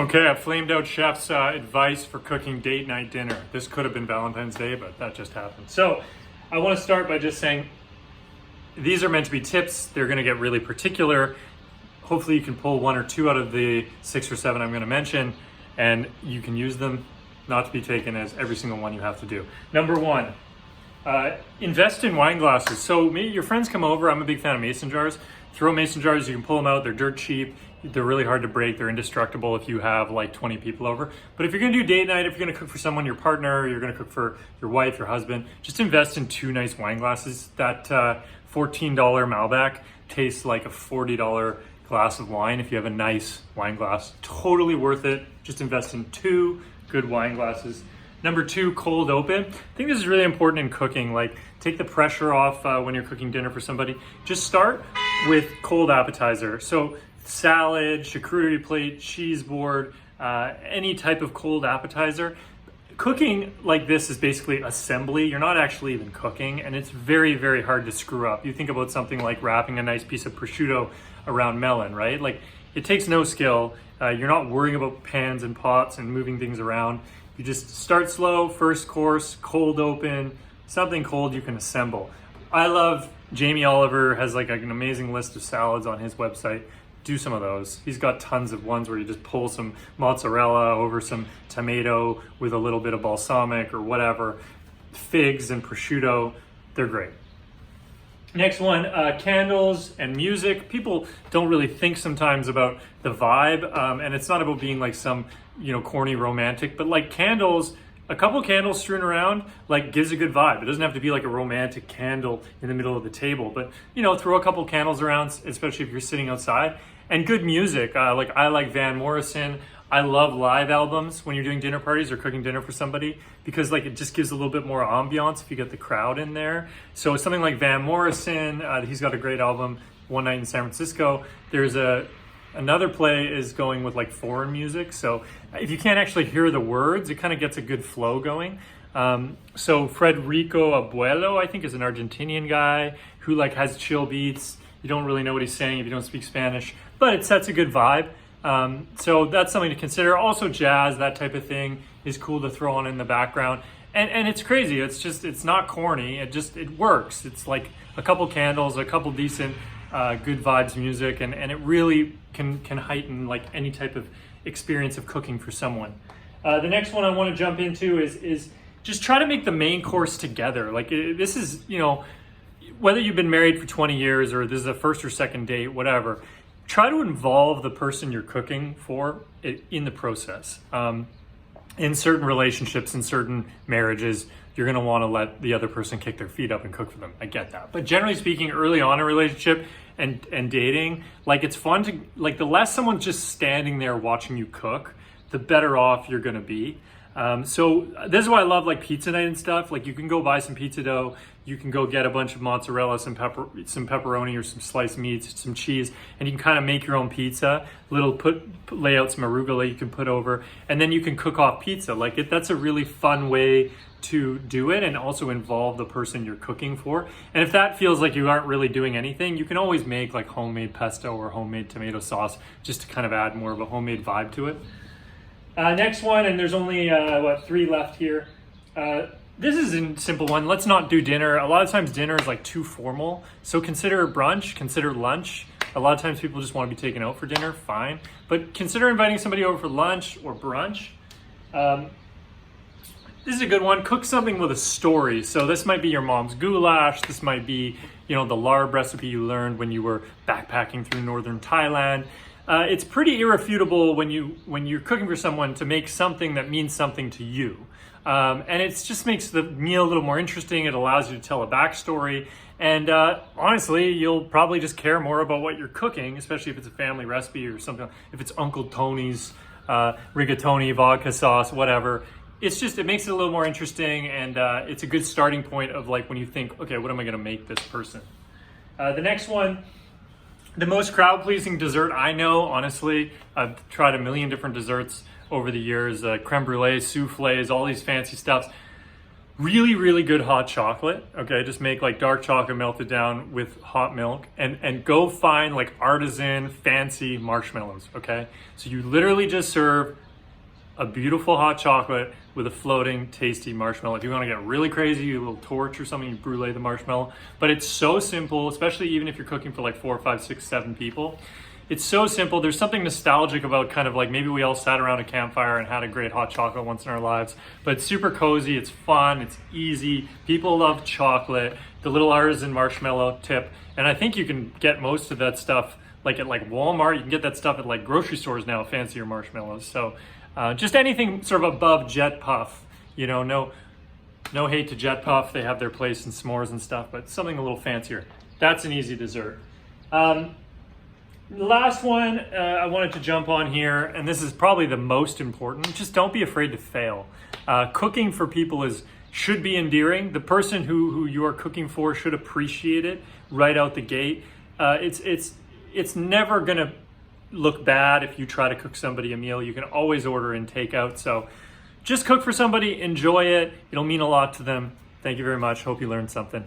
Okay, a flamed out chef's advice for cooking date night dinner. This could have been Valentine's Day, but that just happened. So I want to start by just saying these are meant to be tips. They're going to get really particular. Hopefully you can pull one or two out of the 6 or 7 I'm going to mention, and you can use them, not to be taken as every single one you have to do. Number 1, invest in wine glasses. So your friends come over. I'm a big fan of mason jars. Throw mason jars, you can pull them out. They're dirt cheap. They're really hard to break. They're indestructible if you have like 20 people over. But if you're gonna do date night, if you're gonna cook for someone, your partner, you're gonna cook for your wife, your husband, just invest in 2 nice wine glasses. That $14 Malbec tastes like a $40 glass of wine if you have a nice wine glass. Totally worth it. Just invest in 2 good wine glasses. Number 2, cold open. I think this is really important in cooking. Like, take the pressure off when you're cooking dinner for somebody. Just start with cold appetizer. So salad, charcuterie plate, cheese board, any type of cold appetizer. Cooking like this is basically assembly. You're not actually even cooking, and it's very, very hard to screw up. You think about something like wrapping a nice piece of prosciutto around melon, right? Like, it takes no skill. You're not worrying about pans and pots and moving things around. You just start slow, first course, cold open, something cold you can assemble. I love Jamie Oliver has like an amazing list of salads on his website. Do some of those. He's got tons of ones where you just pull some mozzarella over some tomato with a little bit of balsamic or whatever. Figs and prosciutto, they're great. Next one, candles and music. People don't really think sometimes about the vibe, and it's not about being like some, corny romantic, but like candles, a couple candles strewn around like gives a good vibe. It doesn't have to be like a romantic candle in the middle of the table, but throw a couple candles around, especially if you're sitting outside. And good music, like I like Van Morrison. I love live albums when you're doing dinner parties or cooking dinner for somebody, because like it just gives a little bit more ambiance if you get the crowd in there. So something like Van Morrison, he's got a great album, One Night in San Francisco. There's another play is going with like foreign music. So if you can't actually hear the words, it kind of gets a good flow going. So Federico Abuelo, I think, is an Argentinian guy who like has chill beats. You don't really know what he's saying if you don't speak Spanish, but it sets a good vibe. So that's something to consider. Also jazz, that type of thing is cool to throw on in the background. And it's crazy. It's not corny. It works. It's like a couple candles, a couple decent, good vibes music, and it really can heighten like any type of experience of cooking for someone. The next one I want to jump into is just try to make the main course together. Like this is, whether you've been married for 20 years or this is a first or second date, whatever, try to involve the person you're cooking for in the process. In certain relationships, in certain marriages, you're gonna wanna let the other person kick their feet up and cook for them. I get that. But generally speaking, early on in a relationship and dating, like it's fun to, like the less someone's just standing there watching you cook, the better off you're gonna be. So this is why I love like pizza night and stuff. Like you can go buy some pizza dough, you can go get a bunch of mozzarella, some pepperoni or some sliced meats, some cheese, and you can kind of make your own pizza. Lay out some arugula you can put over, and then you can cook off pizza. Like that's a really fun way to do it, and also involve the person you're cooking for. And if that feels like you aren't really doing anything, you can always make like homemade pesto or homemade tomato sauce just to kind of add more of a homemade vibe to it. Next one, and there's only 3 left here. This is a simple one. Let's not do dinner. A lot of times dinner is like too formal. So consider brunch, consider lunch. A lot of times people just want to be taken out for dinner, fine. But consider inviting somebody over for lunch or brunch. This is a good one. Cook something with a story. So this might be your mom's goulash. This might be, the larb recipe you learned when you were backpacking through northern Thailand. It's pretty irrefutable when you're cooking for someone to make something that means something to you. And it just makes the meal a little more interesting. It allows you to tell a backstory. And honestly, you'll probably just care more about what you're cooking, especially if it's a family recipe or something. If it's Uncle Tony's rigatoni, vodka sauce, whatever. It makes it a little more interesting, and it's a good starting point of like when you think, okay, what am I gonna make this person? The next one, the most crowd-pleasing dessert I know, honestly, I've tried a million different desserts over the years, creme brulee, souffles, all these fancy stuffs. really, really good hot chocolate. Okay, just make like dark chocolate melted down with hot milk, and go find like artisan fancy marshmallows. Okay, so you literally just serve a beautiful hot chocolate with a floating tasty marshmallow. If you want to get really crazy, you will torch or something, you brulee the marshmallow. But it's so simple, especially even if you're cooking for like 4, 5, 6, 7 people. It's so simple. There's something nostalgic about kind of like maybe we all sat around a campfire and had a great hot chocolate once in our lives, but it's super cozy, it's fun, it's easy. People love chocolate, the little artisan marshmallow tip. And I think you can get most of that stuff like at like Walmart. You can get that stuff at like grocery stores now, fancier marshmallows. So just anything sort of above Jet Puff, you know, no hate to Jet Puff. They have their place in s'mores and stuff, but something a little fancier. That's an easy dessert. The last one I wanted to jump on here, and this is probably the most important, just don't be afraid to fail. Cooking for people should be endearing. The person who you are cooking for should appreciate it right out the gate. It's never gonna look bad if you try to cook somebody a meal. You can always order in takeout. So just cook for somebody, enjoy it. It'll mean a lot to them. Thank you very much. Hope you learned something.